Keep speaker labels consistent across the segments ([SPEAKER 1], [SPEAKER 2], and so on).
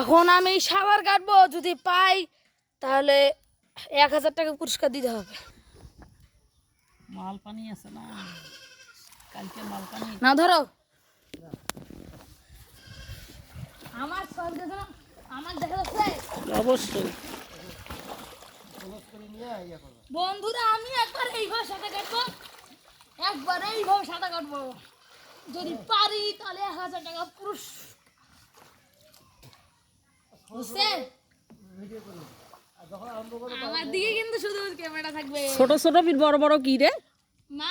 [SPEAKER 1] এখন আমি সাঁতার কাটবো, যদি পাই তাহলে 1000 টাকা পুরস্কার দিতে হবে।
[SPEAKER 2] মাল পানি আছে না, কালকে মাল পানি
[SPEAKER 1] না ধরো আমার সব দেখো, আমার দেখা যাচ্ছে
[SPEAKER 2] অবশ্যই।
[SPEAKER 1] বন্ধুরা। আমি একবার এইভাবে সাঁতার কাটবো, একবার এইভাবে সাঁতার কাটবো, যদি পারি তাহলে 1000 টাকা পুরস্কার। বুঝছেন? আমার দিকে কিন্তু শুধু ক্যামেরা থাকবে।
[SPEAKER 2] ছোট ছোট ফির বড় বড় কি রে?
[SPEAKER 1] মা,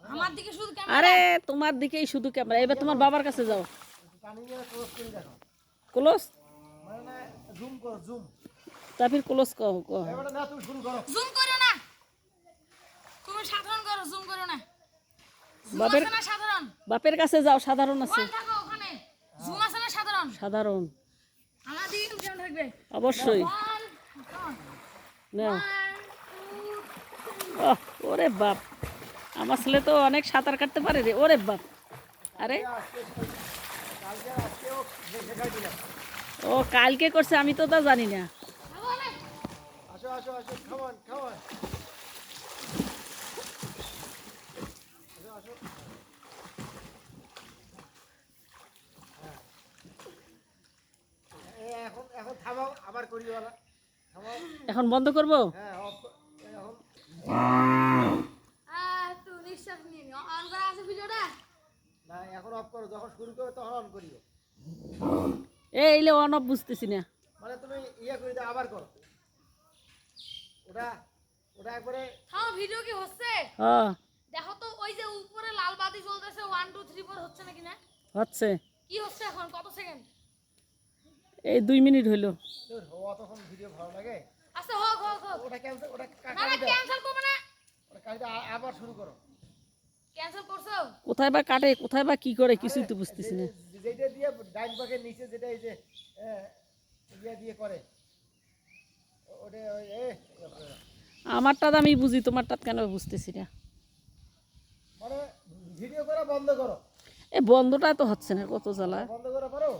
[SPEAKER 1] আমার দিকে শুধু ক্যামেরা।
[SPEAKER 2] আরে তোমার দিকেই শুধু ক্যামেরা। এবার তোমার বাবার কাছে যাও, ক্লোজ তারপর ক্লোজ কও।
[SPEAKER 1] জুম করো না, তুমি সাধারণ করো, জুম করো না। জুম
[SPEAKER 2] বাপের
[SPEAKER 1] আছে না সাধারণ?
[SPEAKER 2] বাপের কাছে যাও, সাধারণ আছে।
[SPEAKER 1] ওখানে থাকো, ওখানে জুম আছে না সাধারণ?
[SPEAKER 2] সাধারণ
[SPEAKER 1] আমার দিকে কিন্তু কেমন থাকবে?
[SPEAKER 2] অবশ্যই।
[SPEAKER 1] 1
[SPEAKER 2] নাও।
[SPEAKER 1] 1
[SPEAKER 2] ওহ, ওরে বাপ, আমার ছেলে তো অনেক সাঁতার কাটতে পারে রে। ওরে বাপ, আরে ও কালকে করছে, আমি তো তা জানি না। এখন বন্ধ করব।
[SPEAKER 1] একটু নিঃশ্বাস নিয়ে নিও। অন করা আছে ভিডিওটা?
[SPEAKER 3] এখন অফ করো, যখন শুরু করো তখন অন করিও।
[SPEAKER 2] এইলে অন অফ বুঝতেছি না।
[SPEAKER 3] মানে তুমি করে দাও, আবার করো। ওটা ওটা একবারে
[SPEAKER 1] হ্যাঁ, ভিডিও কি হচ্ছে?
[SPEAKER 2] হ্যাঁ
[SPEAKER 1] দেখো তো, ওই যে উপরে লাল বাতি জ্বলতেছে, 1 2 3 4 হচ্ছে নাকি না?
[SPEAKER 2] হচ্ছে।
[SPEAKER 1] কি হচ্ছে এখন? কত সেকেন্ড?
[SPEAKER 2] এই 2 মিনিট হইলো।
[SPEAKER 3] অতক্ষণ ভিডিও ভালো লাগে।
[SPEAKER 1] আচ্ছা, হোক হোক হোক।
[SPEAKER 3] ওটা ক্যান্সেল, ওটা
[SPEAKER 1] না না, ক্যান্সেল করবে না।
[SPEAKER 3] ওটা কাটিয়ে আবার শুরু করো।
[SPEAKER 1] ক্যান্সেল করছো?
[SPEAKER 2] কোথায় বা কাটে, কোথায় বা কি করে, কিছুই তো বুঝতেছি না।
[SPEAKER 3] যেটা দিয়ে ডাইন পাকের নিচে যেটা এই যে দিয়ে করে ওটা
[SPEAKER 2] আমারটা আমি বুঝি, তোমারটা কেন বুঝতেছি না।
[SPEAKER 3] মানে ভিডিও করা বন্ধ করো।
[SPEAKER 2] এই বন্ধটা তো হচ্ছে না, কত জ্বালা।
[SPEAKER 3] বন্ধ করো পারো।